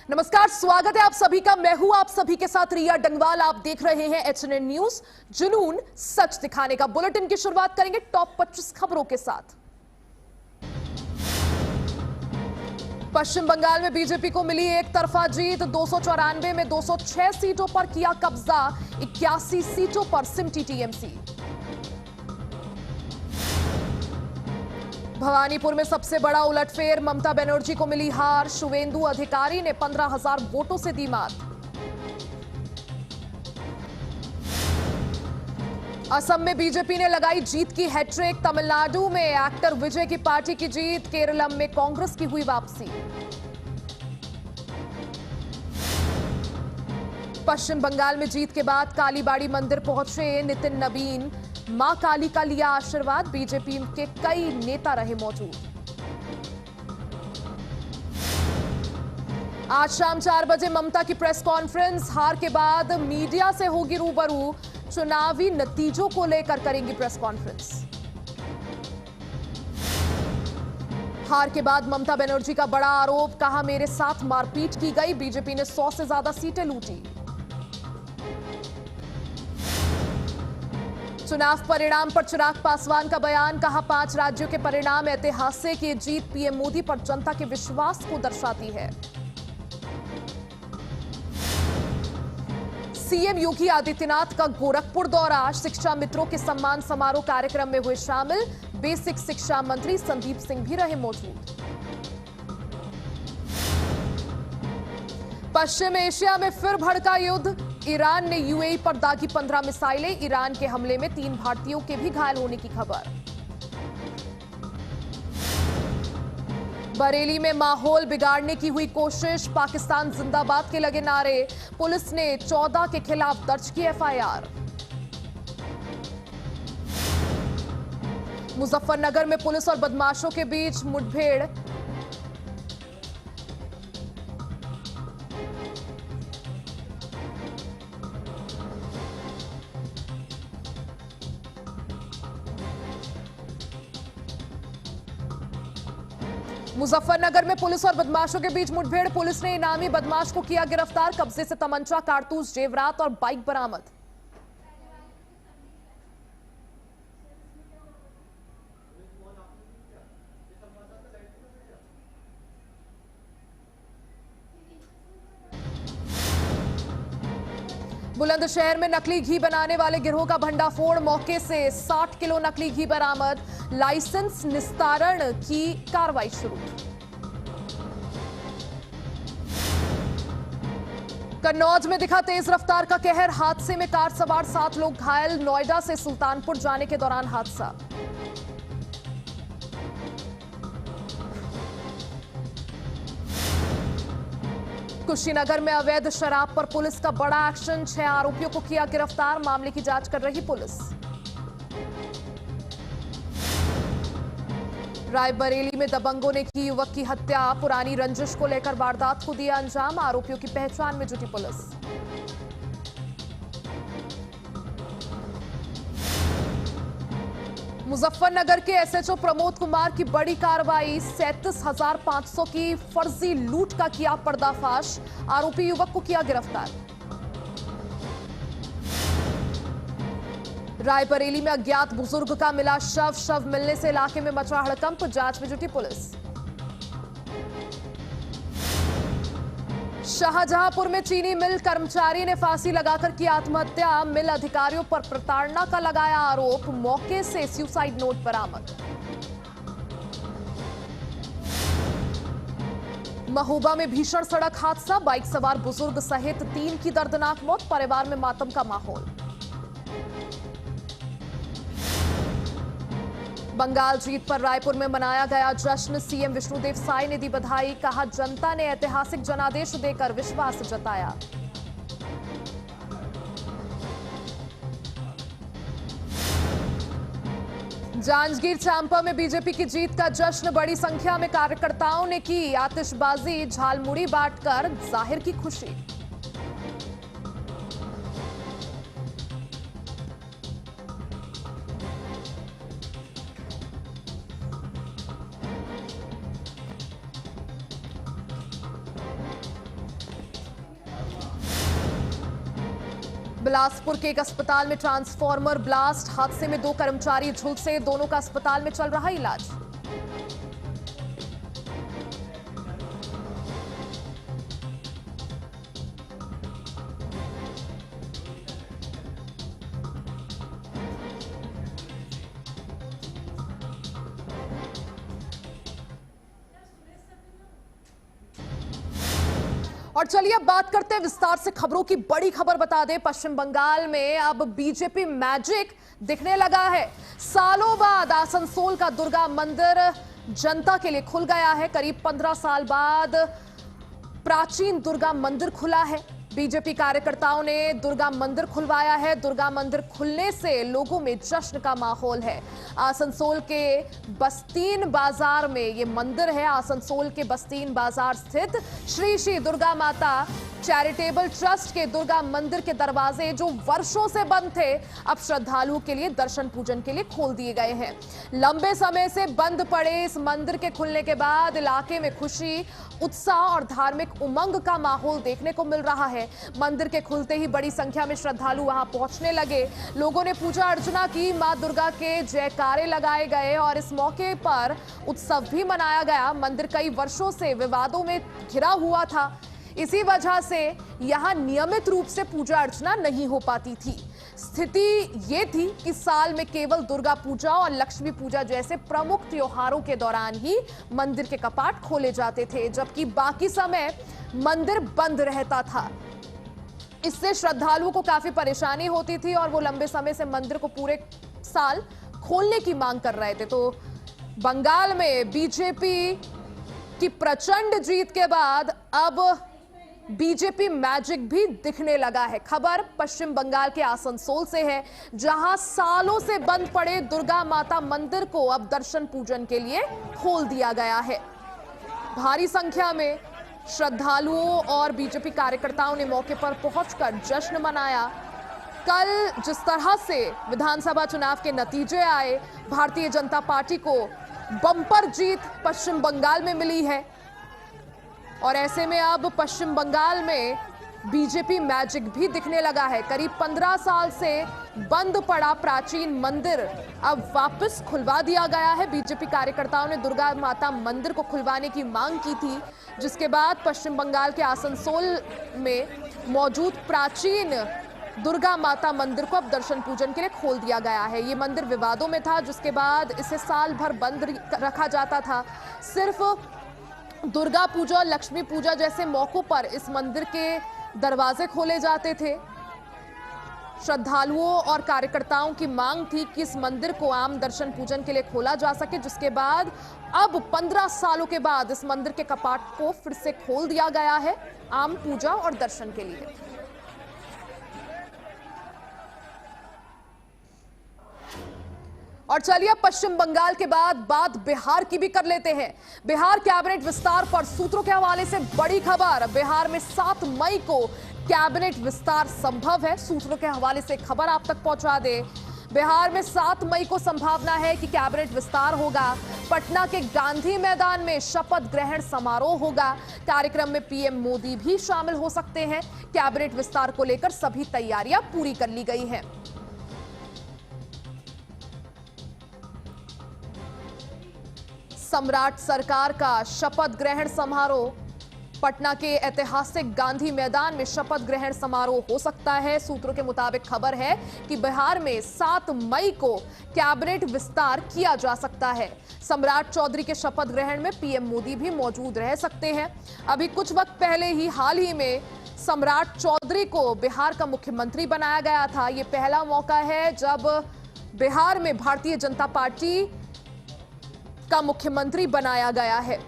नमस्कार, स्वागत है आप सभी का। मैं हूं आप सभी के साथ रिया डंगवाल। आप देख रहे हैं एचएनएन न्यूज, जुनून सच दिखाने का। बुलेटिन की शुरुआत करेंगे टॉप 25 खबरों के साथ। पश्चिम बंगाल में बीजेपी को मिली एक तरफा जीत। 294 में 206 सीटों पर किया कब्जा। 81 सीटों पर सिमटी टीएमसी। भवानीपुर में सबसे बड़ा उलटफेर। ममता बनर्जी को मिली हार। शुवेंदु अधिकारी ने 15,000 वोटों से दी मात। असम में बीजेपी ने लगाई जीत की हैट्रिक। तमिलनाडु में एक्टर विजय की पार्टी की जीत। केरलम में कांग्रेस की हुई वापसी। पश्चिम बंगाल में जीत के बाद कालीबाड़ी मंदिर पहुंचे नितिन नवीन। मां काली का लिया आशीर्वाद। बीजेपी के कई नेता रहे मौजूद। आज शाम 4 बजे ममता की प्रेस कॉन्फ्रेंस। हार के बाद मीडिया से होगी रूबरू। चुनावी नतीजों को लेकर करेंगी प्रेस कॉन्फ्रेंस। हार के बाद ममता बनर्जी का बड़ा आरोप। कहा, मेरे साथ मारपीट की गई। बीजेपी ने 100 से ज्यादा सीटें लूटी। चुनाव परिणाम पर चिराग पासवान का बयान। कहा, 5 राज्यों के परिणाम ऐतिहासिक। ये जीत पीएम मोदी पर जनता के विश्वास को दर्शाती है। सीएम योगी आदित्यनाथ का गोरखपुर दौरा। शिक्षा मित्रों के सम्मान समारोह कार्यक्रम में हुए शामिल। बेसिक शिक्षा मंत्री संदीप सिंह भी रहे मौजूद। पश्चिम एशिया में फिर भड़का युद्ध। ईरान ने यूएई पर दागी 15 मिसाइलें। ईरान के हमले में 3 भारतीयों के भी घायल होने की खबर। बरेली में माहौल बिगाड़ने की हुई कोशिश। पाकिस्तान जिंदाबाद के लगे नारे। पुलिस ने 14 के खिलाफ दर्ज की एफआईआर। मुजफ्फरनगर में पुलिस और बदमाशों के बीच मुठभेड़। मुजफ्फरनगर में पुलिस और बदमाशों के बीच मुठभेड़। पुलिस ने इनामी बदमाश को किया गिरफ्तार। कब्जे से तमंचा, कारतूस, जेवरात और बाइक बरामद। बुलंदशहर में नकली घी बनाने वाले गिरोह का भंडाफोड़। मौके से 60 किलो नकली घी बरामद। लाइसेंस निस्तारण की कार्रवाई शुरू। कन्नौज में दिखा तेज रफ्तार का कहर। हादसे में कार सवार 7 लोग घायल। नोएडा से सुल्तानपुर जाने के दौरान हादसा। कुशीनगर में अवैध शराब पर पुलिस का बड़ा एक्शन। 6 आरोपियों को किया गिरफ्तार। मामले की जांच कर रही पुलिस। रायबरेली में दबंगों ने की युवक की हत्या। पुरानी रंजिश को लेकर वारदात को दिया अंजाम। आरोपियों की पहचान में जुटी पुलिस। मुजफ्फरनगर के एसएचओ प्रमोद कुमार की बड़ी कार्रवाई। 37,500 की फर्जी लूट का किया पर्दाफाश। आरोपी युवक को किया गिरफ्तार। रायबरेली में अज्ञात बुजुर्ग का मिला शव मिलने से इलाके में मचा हड़कंप। जांच में जुटी पुलिस। शाहजहांपुर में चीनी मिल कर्मचारी ने फांसी लगाकर की आत्महत्या। मिल अधिकारियों पर प्रताड़ना का लगाया आरोप। मौके से सुसाइड नोट बरामद। महोबा में भीषण सड़क हादसा। बाइक सवार बुजुर्ग सहित 3 की दर्दनाक मौत। परिवार में मातम का माहौल। बंगाल जीत पर रायपुर में मनाया गया जश्न। सीएम विष्णुदेव साय ने दी बधाई। कहा, जनता ने ऐतिहासिक जनादेश देकर विश्वास जताया। जांजगीर चांपा में बीजेपी की जीत का जश्न। बड़ी संख्या में कार्यकर्ताओं ने की आतिशबाजी। झालमुड़ी बांटकर जाहिर की खुशी। बिलासपुर के एक अस्पताल में ट्रांसफार्मर ब्लास्ट, हादसे में 2 कर्मचारी झुलसे, दोनों का अस्पताल में चल रहा इलाज। और चलिए अब बात करते हैं विस्तार से खबरों की। बड़ी खबर बता दें, पश्चिम बंगाल में अब बीजेपी मैजिक दिखने लगा है। सालों बाद आसनसोल का दुर्गा मंदिर जनता के लिए खुल गया है। करीब 15 साल बाद प्राचीन दुर्गा मंदिर खुला है। बीजेपी कार्यकर्ताओं ने दुर्गा मंदिर खुलवाया है। दुर्गा मंदिर खुलने से लोगों में जश्न का माहौल है। आसनसोल के बस्तीन बाजार में ये मंदिर है। आसनसोल के बस्तीन बाजार स्थित श्री श्री दुर्गा माता चैरिटेबल ट्रस्ट के दुर्गा मंदिर के दरवाजे जो वर्षों से बंद थे, अब श्रद्धालुओं के लिए दर्शन पूजन के लिए खोल दिए गए हैं। लंबे समय से बंद पड़े इस मंदिर के खुलने के बाद इलाके में खुशी, उत्साह और धार्मिक उमंग का माहौल देखने को मिल रहा है। मंदिर के खुलते ही बड़ी संख्या में श्रद्धालु वहां पहुंचने लगे। लोगों ने पूजा अर्चना की, मां दुर्गा के जयकारे लगाए गए और इस मौके पर उत्सव भी मनाया गया। मंदिर कई वर्षों से विवादों में घिरा हुआ था। इसी वजह से यहां नियमित रूप से पूजा अर्चना नहीं हो पाती थी। स्थिति ये थी कि साल में केवल दुर्गा पूजा और लक्ष्मी पूजा जैसे प्रमुख त्योहारों के दौरान ही मंदिर के कपाट खोले जाते थे, जबकि बाकी समय मंदिर बंद रहता था। इससे श्रद्धालुओं को काफी परेशानी होती थी और वो लंबे समय से मंदिर को पूरे साल खोलने की मांग कर रहे थे। तो बंगाल में बीजेपी की प्रचंड जीत के बाद अब बीजेपी मैजिक भी दिखने लगा है। खबर पश्चिम बंगाल के आसनसोल से है, जहां सालों से बंद पड़े दुर्गा माता मंदिर को अब दर्शन पूजन के लिए खोल दिया गया है। भारी संख्या में श्रद्धालुओं और बीजेपी कार्यकर्ताओं ने मौके पर पहुंचकर जश्न मनाया। कल जिस तरह से विधानसभा चुनाव के नतीजे आए, भारतीय जनता पार्टी को बम्पर जीत पश्चिम बंगाल में मिली है और ऐसे में अब पश्चिम बंगाल में बीजेपी मैजिक भी दिखने लगा है। करीब 15 साल से बंद पड़ा प्राचीन मंदिर अब वापस खुलवा दिया गया है। बीजेपी कार्यकर्ताओं ने दुर्गा माता मंदिर को खुलवाने की मांग की थी, जिसके बाद पश्चिम बंगाल के आसनसोल में मौजूद प्राचीन दुर्गा माता मंदिर को अब दर्शन पूजन के लिए खोल दिया गया है। ये मंदिर विवादों में था, जिसके बाद इसे साल भर बंद रखा जाता था। सिर्फ दुर्गा पूजा और लक्ष्मी पूजा जैसे मौकों पर इस मंदिर के दरवाजे खोले जाते थे। श्रद्धालुओं और कार्यकर्ताओं की मांग थी कि इस मंदिर को आम दर्शन पूजन के लिए खोला जा सके, जिसके बाद अब 15 सालों के बाद इस मंदिर के कपाट को फिर से खोल दिया गया है आम पूजा और दर्शन के लिए। और चलिए अब पश्चिम बंगाल के बाद बात बिहार की भी कर लेते हैं। बिहार कैबिनेट विस्तार पर सूत्रों के हवाले से बड़ी खबर। बिहार में 7 मई को कैबिनेट विस्तार संभव है। सूत्रों के हवाले से खबर आप तक पहुंचा दे। बिहार में 7 मई को संभावना है कि कैबिनेट विस्तार होगा। पटना के गांधी मैदान में शपथ ग्रहण समारोह होगा। कार्यक्रम में पीएम मोदी भी शामिल हो सकते हैं। कैबिनेट विस्तार को लेकर सभी तैयारियां पूरी कर ली गई हैं। सम्राट सरकार का शपथ ग्रहण समारोह, पटना के ऐतिहासिक गांधी मैदान में शपथ ग्रहण समारोह हो सकता है। सूत्रों के मुताबिक खबर है कि बिहार में 7 मई को कैबिनेट विस्तार किया जा सकता है। सम्राट चौधरी के शपथ ग्रहण में पीएम मोदी भी मौजूद रह सकते हैं। अभी कुछ वक्त पहले ही हाल ही में सम्राट चौधरी को बिहार का मुख्यमंत्री बनाया गया था। यह पहला मौका है जब बिहार में भारतीय जनता पार्टी का मुख्यमंत्री बनाया गया है।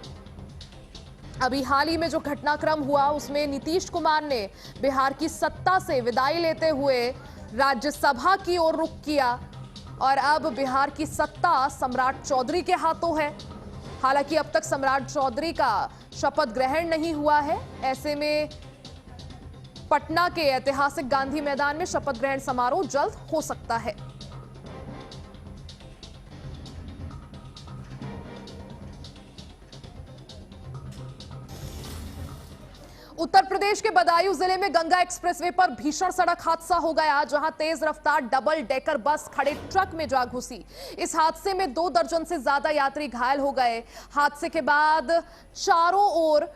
अभी हाल ही में जो घटनाक्रम हुआ उसमें नीतीश कुमार ने बिहार की सत्ता से विदाई लेते हुए राज्यसभा की ओर रुख किया और अब बिहार की सत्ता सम्राट चौधरी के हाथों है। हालांकि अब तक सम्राट चौधरी का शपथ ग्रहण नहीं हुआ है। ऐसे में पटना के ऐतिहासिक गांधी मैदान में शपथ ग्रहण समारोह जल्द हो सकता है। उत्तर प्रदेश के बदायूं जिले में गंगा एक्सप्रेसवे पर भीषण सड़क हादसा हो गया, जहां तेज रफ्तार डबल डेकर बस खड़े ट्रक में जा घुसी। इस हादसे में 2 दर्जन से ज्यादा यात्री घायल हो गए। हादसे के बाद चारों ओर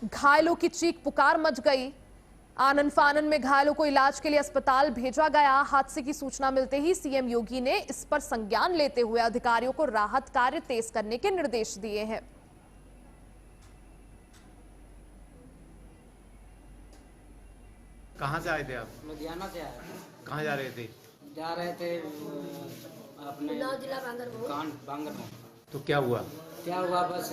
घायलों की चीख पुकार मच गई। आनन फानन में घायलों को इलाज के लिए अस्पताल भेजा गया। हादसे की सूचना मिलते ही सीएम योगी ने इस पर संज्ञान लेते हुए अधिकारियों को राहत कार्य तेज करने के निर्देश दिए हैं। कहाँ से आए थे आप? लुधियाना से आए। कहाँ जा रहे थे? जा रहे थे अपने जिला बांगरमऊ। तो क्या हुआ? क्या हुआ बस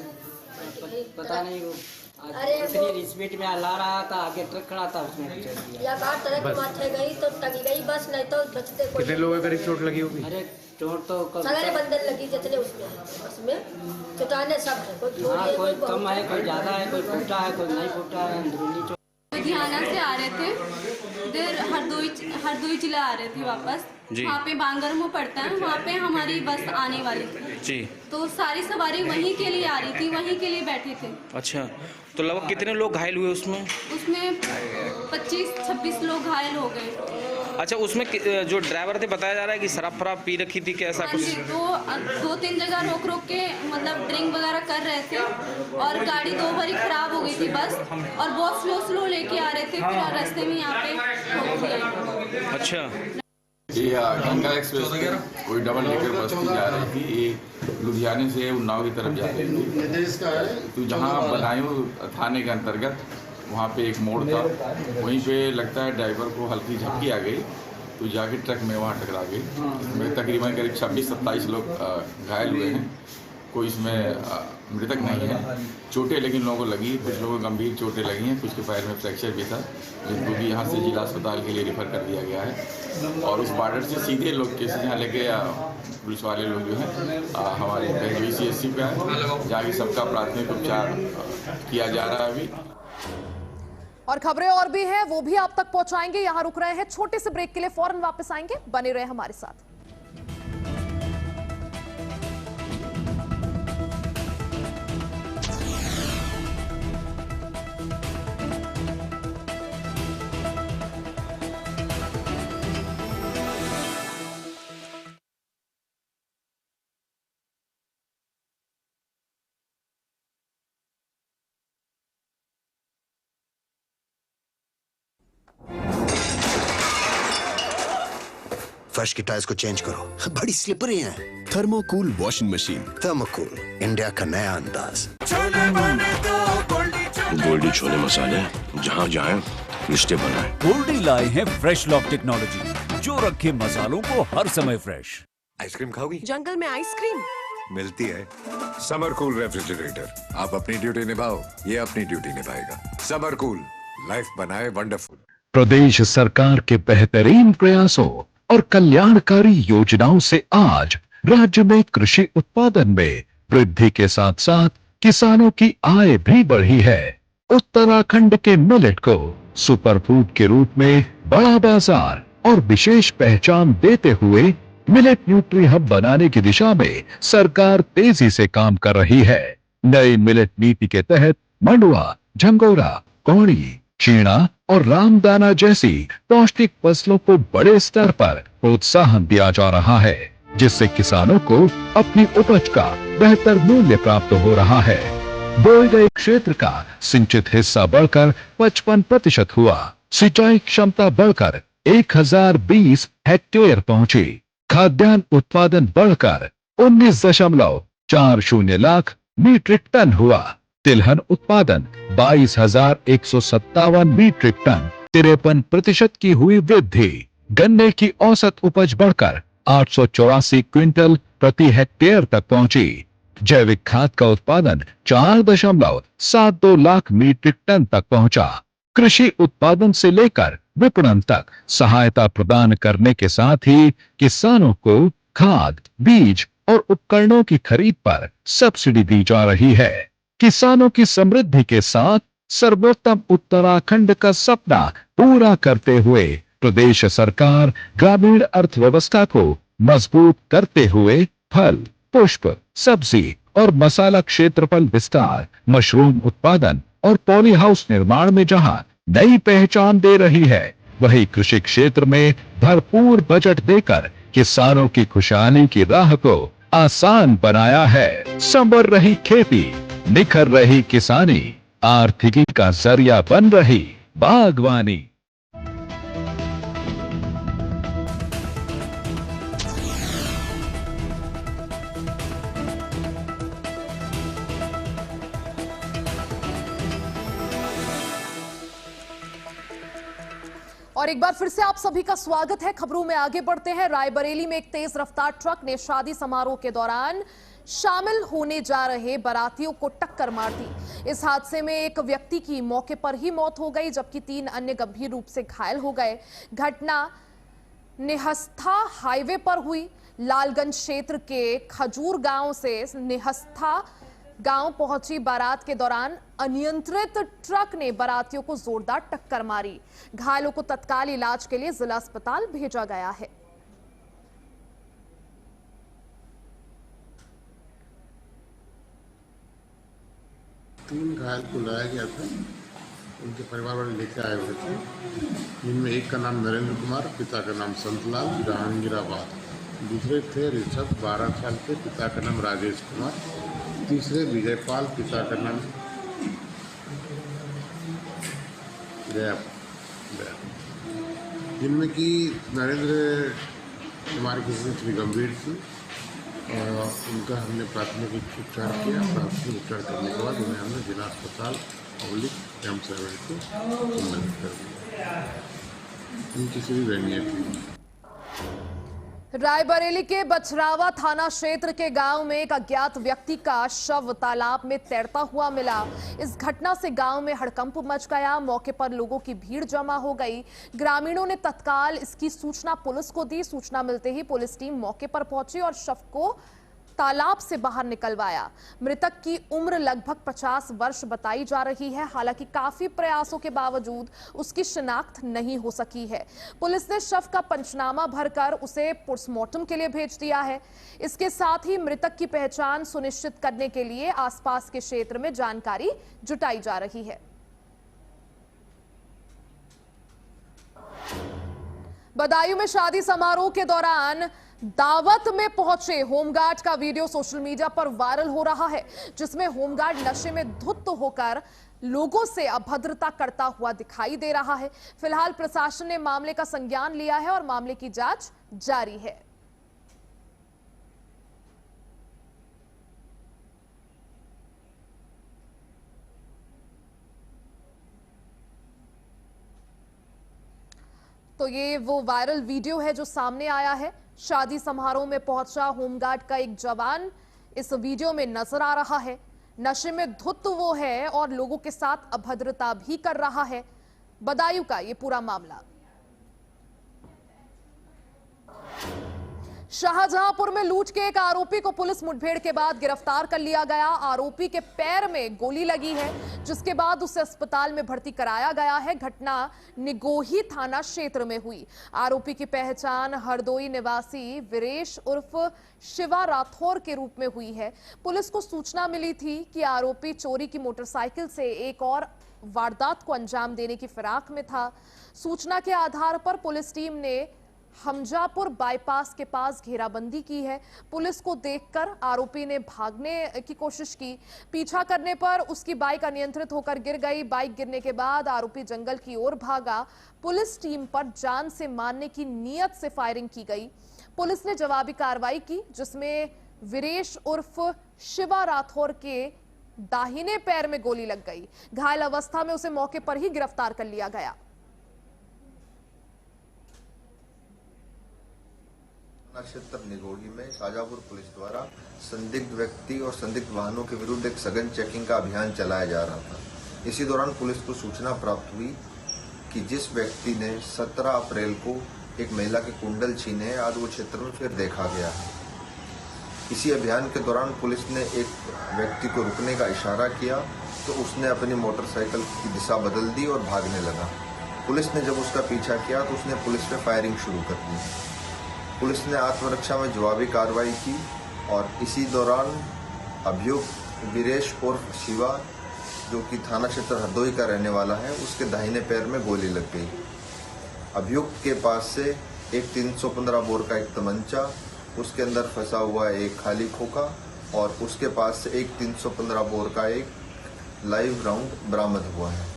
पता नहीं, वो इतनी स्पीड में ला रहा था, आगे ट्रक खड़ा था, उसमें कुचल दिया। या कार ट्रक माथे गई तो टंगी गई बस, नहीं तो बचते कोई। कितने लोगों को चोट लगी होगी? अरे चोट तो सगले बंदर लगी जितने उसमें चुटाने सब है, कोई कम है, कोई ज्यादा है, कोई फूटा है, कोई नहीं फूटा है। अंदरूनी लुधियाना से आ रहे थे, इधर हरदोई जिला आ रहे थे वापस। वहाँ पे बांगरमऊ पड़ता है, वहाँ पे हमारी बस आने वाली थी जी। तो सारी सवारी वहीं के लिए आ रही थी, वहीं के लिए बैठे थे। अच्छा, तो लगभग कितने लोग घायल हुए उसमें? उसमें 25-26 लोग घायल हो गए। अच्छा, उसमें जो ड्राइवर थे बताया जा रहा है कि शराब फराब पी रखी थी, क्या ऐसा कुछ? दो 3 जगह रोक रोक के मतलब ड्रिंक वगैरह कर रहे थे, और गाड़ी 2 बारी खराब हो गई थी बस, और बहुत स्लो लेके आ रहे थे, फिर रास्ते में यहाँ पे रोक दिया। अच्छा, ये गंगा एक्सप्रेस कोई डबल डेकर बस की जा रही थी, ये लुधियाने से उन्नाव की तरफ जा रही थी। तो जहाँ बदायूं थाने के अंतर्गत वहाँ पे एक मोड़ था, वहीं पे लगता है ड्राइवर को हल्की झपकी आ गई, तो जाके ट्रक में वहाँ टकरा गई। इसमें तकरीबन करीब 26-27 लोग घायल हुए हैं। कोई इसमें मृतक नहीं है। चोटें लेकिन लोगों को लगी, कुछ लोगों को गंभीर चोटें लगी हैं, कुछ के पैर में फ्रैक्चर भी था, जिनको भी यहाँ से जिला अस्पताल के लिए रेफर कर दिया गया है। और उस बॉर्डर से सीधे लोग केसेस यहाँ लेके पुलिस वाले लोग जो हैं हमारे PHC पे है, जहाँ की सबका प्राथमिक उपचार किया जा रहा है अभी। और खबरें और भी हैं, वो भी आप तक पहुंचाएंगे। यहां रुक रहे हैं छोटे से ब्रेक के लिए, फौरन वापस आएंगे, बने रहे हमारे साथ। फर्श की टाइल्स को चेंज करो, बड़ी स्लिपरी हैं। थर्मोकूल वॉशिंग मशीन। थर्मोकूल, इंडिया का नया अंदाज। गोल्डी छोले मसाले, जहाँ जाएं रिश्ते बनाए। गोल्डी लाए हैं फ्रेश लॉक टेक्नोलॉजी, जो रखे मसालों को हर समय फ्रेश। आइसक्रीम खाओगी? जंगल में आइसक्रीम मिलती है। समर कूल रेफ्रिजरेटर, आप अपनी ड्यूटी निभाओ, ये अपनी ड्यूटी निभाएगा। समर कूल, लाइफ बनाए वंडरफुल। प्रदेश सरकार के बेहतरीन प्रयासों और कल्याणकारी योजनाओं से आज राज्य में कृषि उत्पादन में वृद्धि के साथ साथ किसानों की आय भी बढ़ी है। उत्तराखंड के मिलेट को सुपरफूड के रूप में बड़ा बाजार और विशेष पहचान देते हुए मिलेट न्यूट्री हब बनाने की दिशा में सरकार तेजी से काम कर रही है। नई मिलेट नीति के तहत मंडुआ, झंगोरा, कौड़ी, चीना और रामदाना जैसी पौष्टिक फसलों को बड़े स्तर पर प्रोत्साहन दिया जा रहा है, जिससे किसानों को अपनी उपज का बेहतर मूल्य प्राप्त हो रहा है। बोए गए क्षेत्र का सिंचित हिस्सा बढ़कर 55% हुआ। सिंचाई क्षमता बढ़कर 1020 हेक्टेयर पहुंची। खाद्यान्न उत्पादन बढ़कर 19.40 लाख मीट्रिक टन हुआ। तिलहन उत्पादन 22,157 मीट्रिक टन, 53% की हुई वृद्धि। गन्ने की औसत उपज बढ़कर 884 क्विंटल प्रति हेक्टेयर तक पहुंची। जैविक खाद का उत्पादन 4.72 लाख मीट्रिक टन तक पहुंचा। कृषि उत्पादन से लेकर विपणन तक सहायता प्रदान करने के साथ ही किसानों को खाद, बीज और उपकरणों की खरीद पर सब्सिडी दी जा रही है। किसानों की समृद्धि के साथ सर्वोत्तम उत्तराखंड का सपना पूरा करते हुए प्रदेश सरकार ग्रामीण अर्थव्यवस्था को मजबूत करते हुए फल, पुष्प, सब्जी और मसाला क्षेत्रफल विस्तार, मशरूम उत्पादन और पॉली हाउस निर्माण में जहां नई पहचान दे रही है, वहीं कृषि क्षेत्र में भरपूर बजट देकर किसानों की खुशहाली की राह को आसान बनाया है। संवर रही खेती, निखर रही किसानी, आर्थिकी का जरिया बन रही बागवानी। और एक बार फिर से आप सभी का स्वागत है। खबरों में आगे बढ़ते हैं। रायबरेली में एक तेज रफ्तार ट्रक ने शादी समारोह के दौरान शामिल होने जा रहे बारातियों को टक्कर मार दी। इस हादसे में एक व्यक्ति की मौके पर ही मौत हो गई, जबकि 3 अन्य गंभीर रूप से घायल हो गए। घटना निहस्था हाईवे पर हुई। लालगंज क्षेत्र के खजूर गांव से निहस्था गांव पहुंची बारात के दौरान अनियंत्रित ट्रक ने बारातियों को जोरदार टक्कर मारी। घायलों को तत्काल इलाज के लिए जिला अस्पताल भेजा गया है। तीन घायल को लाया गया था, उनके परिवार वाले लेकर आए हुए थे, जिनमें एक का नाम नरेंद्र कुमार, पिता का नाम संतलाल, जहांगीराबाद। दूसरे थे ऋषभ 12 साल के, पिता का नाम राजेश कुमार। तीसरे विजयपाल, पिता का नाम गया, जिनमें कि नरेंद्र कुमार की स्थिति गंभीर थी और उनका हमने प्राथमिक उपचार किया। प्राथमिक उपचार करने के बाद उन्हें हमने जिला अस्पताल पब्लिक कैंप सर्वे को संबंधित कर दिया। उनकी स्थिति दयनीय थी। रायबरेली के बछरावा थाना क्षेत्र के गांव में एक अज्ञात व्यक्ति का शव तालाब में तैरता हुआ मिला। इस घटना से गांव में हड़कंप मच गया। मौके पर लोगों की भीड़ जमा हो गई। ग्रामीणों ने तत्काल इसकी सूचना पुलिस को दी। सूचना मिलते ही पुलिस टीम मौके पर पहुंची और शव को तालाब से बाहर निकलवाया। मृतक की उम्र लगभग 50 वर्ष बताई जा रही है। हालांकि काफी प्रयासों के बावजूद उसकी शिनाख्त नहीं हो सकी है। पुलिस ने शव का पंचनामा भरकर उसे पोस्टमार्टम के लिए भेज दिया है। इसके साथ ही मृतक की पहचान सुनिश्चित करने के लिए आसपास के क्षेत्र में जानकारी जुटाई जा रही है। बदायूं में शादी समारोह के दौरान दावत में पहुंचे होमगार्ड का वीडियो सोशल मीडिया पर वायरल हो रहा है, जिसमें होमगार्ड नशे में धुत होकर लोगों से अभद्रता करता हुआ दिखाई दे रहा है। फिलहाल प्रशासन ने मामले का संज्ञान लिया है और मामले की जांच जारी है। तो ये वो वायरल वीडियो है जो सामने आया है। शादी समारोह में पहुंचा होमगार्ड का एक जवान इस वीडियो में नजर आ रहा है। नशे में धुत वो है और लोगों के साथ अभद्रता भी कर रहा है। बदायूं का ये पूरा मामला। शाहजहांपुर में लूट के एक आरोपी को पुलिस मुठभेड़ के बाद गिरफ्तार कर लिया गया। आरोपी के पैर में गोली लगी है, जिसके बाद उसे अस्पताल में भर्ती कराया गया है। घटना निगोही थाना क्षेत्र में हुई। आरोपी की पहचान हरदोई निवासी वीरेश उर्फ शिवा राठौर के रूप में हुई है। पुलिस को सूचना मिली थी कि आरोपी चोरी की मोटरसाइकिल से एक और वारदात को अंजाम देने की फिराक में था। सूचना के आधार पर पुलिस टीम ने हमजापुर बाईपास के पास घेराबंदी की है। पुलिस को देखकर आरोपी ने भागने की कोशिश की। पीछा करने पर उसकी बाइक अनियंत्रित होकर गिर गई। बाइक गिरने के बाद आरोपी जंगल की ओर भागा। पुलिस टीम पर जान से मारने की नीयत से फायरिंग की गई। पुलिस ने जवाबी कार्रवाई की, जिसमें वीरेश उर्फ शिवा राठौर के दाहिने पैर में गोली लग गई। घायल अवस्था में उसे मौके पर ही गिरफ्तार कर लिया गया। क्षेत्र निगोही में शाहजहांपुर पुलिस द्वारा संदिग्ध व्यक्ति और संदिग्ध वाहनों के विरुद्ध एक सघन चेकिंग का अभियान चलाया जा रहा था। इसी दौरान पुलिस को सूचना प्राप्त हुई कि जिस व्यक्ति ने 17 अप्रैल को एक महिला के कुंडल छीने, आज वो क्षेत्र में फिर देखा गया है। इसी अभियान के दौरान पुलिस ने एक व्यक्ति को रुकने का इशारा किया तो उसने अपनी मोटरसाइकिल की दिशा बदल दी और भागने लगा। पुलिस ने जब उसका पीछा किया तो उसने पुलिस पे फायरिंग शुरू कर दी। पुलिस ने आत्मरक्षा में जवाबी कार्रवाई की और इसी दौरान अभियुक्त वीरेश उर्फ शिवा जो कि थाना क्षेत्र हरदोई का रहने वाला है, उसके दाहिने पैर में गोली लग गई। अभियुक्त के पास से एक 315 बोर का एक तमंचा, उसके अंदर फंसा हुआ एक खाली खोखा और उसके पास से एक 315 बोर का एक लाइव राउंड बरामद हुआ है।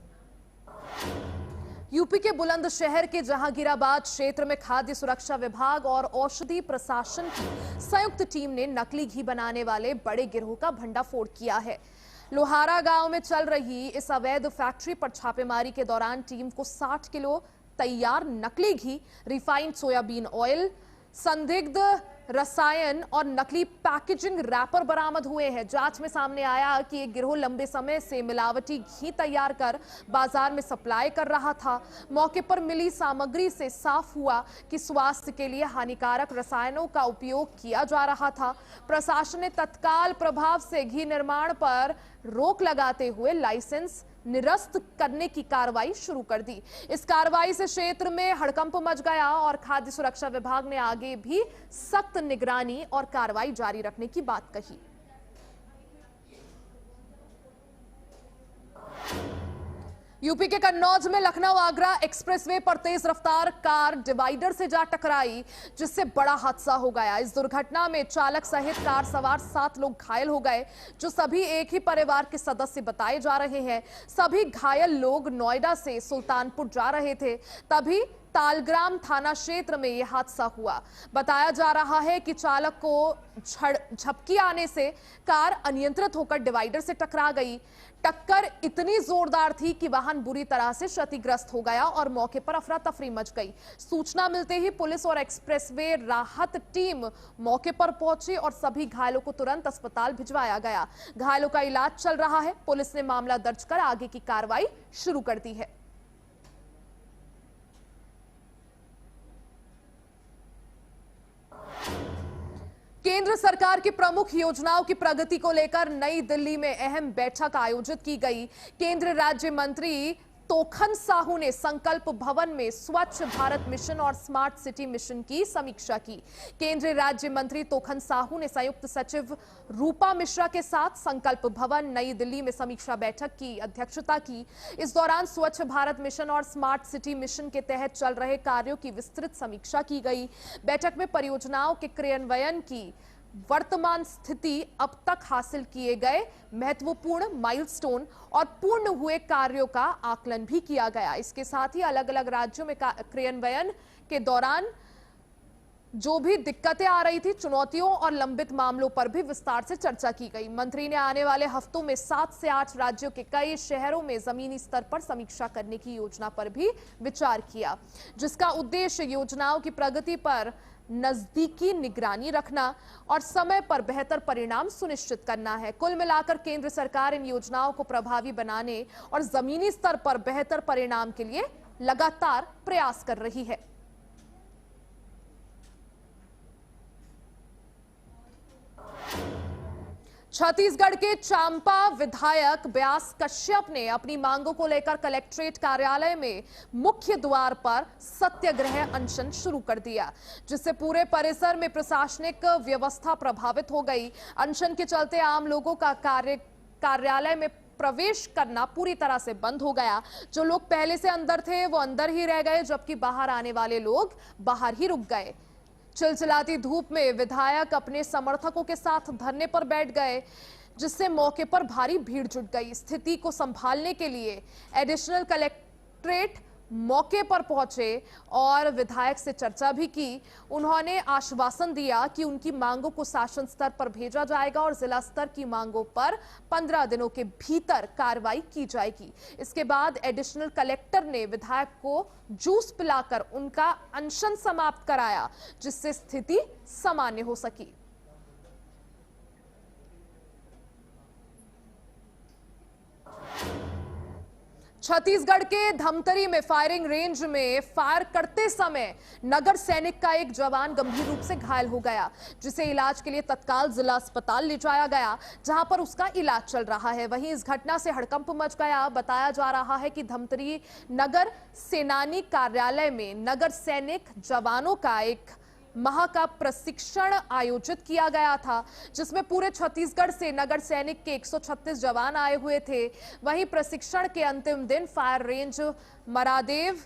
यूपी के बुलंदशहर के जहांगीराबाद क्षेत्र में खाद्य सुरक्षा विभाग और औषधि प्रशासन की संयुक्त टीम ने नकली घी बनाने वाले बड़े गिरोह का भंडाफोड़ किया है। लोहारा गांव में चल रही इस अवैध फैक्ट्री पर छापेमारी के दौरान टीम को 60 किलो तैयार नकली घी, रिफाइंड सोयाबीन ऑयल, संदिग्ध रसायन और नकली पैकेजिंग रैपर बरामद हुए हैं। जांच में सामने आया कि एक गिरोह लंबे समय से मिलावटी घी तैयार कर बाजार में सप्लाई कर रहा था। मौके पर मिली सामग्री से साफ हुआ कि स्वास्थ्य के लिए हानिकारक रसायनों का उपयोग किया जा रहा था। प्रशासन ने तत्काल प्रभाव से घी निर्माण पर रोक लगाते हुए लाइसेंस निरस्त करने की कार्रवाई शुरू कर दी। इस कार्रवाई से क्षेत्र में हड़कंप मच गया और खाद्य सुरक्षा विभाग ने आगे भी सख्त निगरानी और कार्रवाई जारी रखने की बात कही। यूपी के कन्नौज में लखनऊ आगरा एक्सप्रेसवे पर तेज रफ्तार कार डिवाइडर से जा टकराई, जिससे बड़ा हादसा हो गया। इस दुर्घटना में चालक सहित कार सवार 7 लोग घायल हो गए, जो सभी एक ही परिवार के सदस्य बताए जा रहे हैं। सभी घायल लोग नोएडा से सुल्तानपुर जा रहे थे, तभी तालग्राम थाना क्षेत्र में यह हादसा हुआ। बताया जा रहा है कि चालक को झपकी आने से कार अनियंत्रित होकर डिवाइडर से टकरा गई। टक्कर इतनी जोरदार थी कि वाहन बुरी तरह से क्षतिग्रस्त हो गया और मौके पर अफरा तफरी मच गई। सूचना मिलते ही पुलिस और एक्सप्रेसवे राहत टीम मौके पर पहुंची और सभी घायलों को तुरंत अस्पताल भिजवाया गया। घायलों का इलाज चल रहा है। पुलिस ने मामला दर्ज कर आगे की कार्रवाई शुरू कर दी है। केंद्र सरकार की प्रमुख योजनाओं की प्रगति को लेकर नई दिल्ली में अहम बैठक आयोजित की गई। केंद्रीय राज्य मंत्री तोखन साहू ने संकल्प भवन में स्वच्छ भारत मिशन और स्मार्ट सिटी मिशन की समीक्षा की। केंद्रीय राज्य मंत्री तोखन साहू ने संयुक्त सचिव रूपा मिश्रा के साथ संकल्प भवन नई दिल्ली में समीक्षा बैठक की अध्यक्षता की। इस दौरान स्वच्छ भारत मिशन और स्मार्ट सिटी मिशन के तहत चल रहे कार्यों की विस्तृत समीक्षा की गई। बैठक में परियोजनाओं के क्रियान्वयन की वर्तमान स्थिति, अब तक हासिल किए गए महत्वपूर्ण माइलस्टोन और पूर्ण हुए कार्यों का आकलन भी किया गया। इसके साथ ही अलग अलग राज्यों में क्रियान्वयन के दौरान जो भी दिक्कतें आ रही थी, चुनौतियों और लंबित मामलों पर भी विस्तार से चर्चा की गई। मंत्री ने आने वाले हफ्तों में 7 से 8 राज्यों के कई शहरों में जमीनी स्तर पर समीक्षा करने की योजना पर भी विचार किया, जिसका उद्देश्य योजनाओं की प्रगति पर नजदीकी निगरानी रखना और समय पर बेहतर परिणाम सुनिश्चित करना है। कुल मिलाकर केंद्र सरकार इन योजनाओं को प्रभावी बनाने और जमीनी स्तर पर बेहतर परिणाम के लिए लगातार प्रयास कर रही है। छत्तीसगढ़ के चांपा विधायक व्यास कश्यप ने अपनी मांगों को लेकर कलेक्ट्रेट कार्यालय में मुख्य द्वार पर सत्याग्रह अनशन शुरू कर दिया, जिससे पूरे परिसर में प्रशासनिक व्यवस्था प्रभावित हो गई। अनशन के चलते आम लोगों का कार्यालय में प्रवेश करना पूरी तरह से बंद हो गया। जो लोग पहले से अंदर थे वो अंदर ही रह गए, जबकि बाहर आने वाले लोग बाहर ही रुक गए। चिलचिलाती धूप में विधायक अपने समर्थकों के साथ धरने पर बैठ गए, जिससे मौके पर भारी भीड़ जुट गई। स्थिति को संभालने के लिए एडिशनल कलेक्ट्रेट मौके पर पहुंचे और विधायक से चर्चा भी की। उन्होंने आश्वासन दिया कि उनकी मांगों को शासन स्तर पर भेजा जाएगा और जिला स्तर की मांगों पर 15 दिनों के भीतर कार्रवाई की जाएगी। इसके बाद एडिशनल कलेक्टर ने विधायक को जूस पिलाकर उनका अनशन समाप्त कराया, जिससे स्थिति सामान्य हो सकी। छत्तीसगढ़ के धमतरी में फायरिंग रेंज में फायर करते समय नगर सैनिक का एक जवान गंभीर रूप से घायल हो गया, जिसे इलाज के लिए तत्काल जिला अस्पताल ले जाया गया, जहां पर उसका इलाज चल रहा है। वहीं इस घटना से हड़कंप मच गया। बताया जा रहा है कि धमतरी नगर सेनानी कार्यालय में नगर सैनिक जवानों का एक माह का प्रशिक्षण आयोजित किया गया था, जिसमें पूरे छत्तीसगढ़ से नगर सैनिक के 136 जवान आए हुए थे। वहीं प्रशिक्षण के अंतिम दिन फायर रेंज मरादेव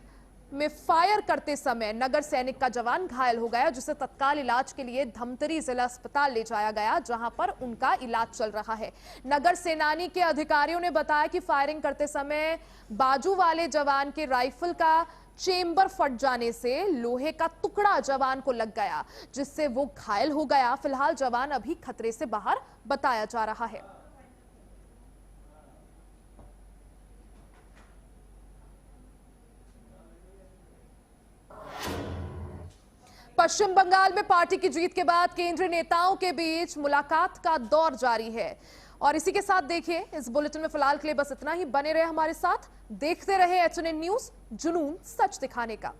में फायर करते समय नगर सैनिक का जवान घायल हो गया, जिसे तत्काल इलाज के लिए धमतरी जिला अस्पताल ले जाया गया, जहां पर उनका इलाज चल रहा है। नगर सेनानी के अधिकारियों ने बताया कि फायरिंग करते समय बाजू वाले जवान के राइफल का चेंबर फट जाने से लोहे का टुकड़ा जवान को लग गया, जिससे वो घायल हो गया। फिलहाल जवान अभी खतरे से बाहर बताया जा रहा है। पश्चिम बंगाल में पार्टी की जीत के बाद केंद्रीय नेताओं के बीच मुलाकात का दौर जारी है। और इसी के साथ देखिए इस बुलेटिन में फिलहाल के लिए बस इतना ही। बने रहे हमारे साथ, देखते रहे HNN न्यूज़, जुनून सच दिखाने का।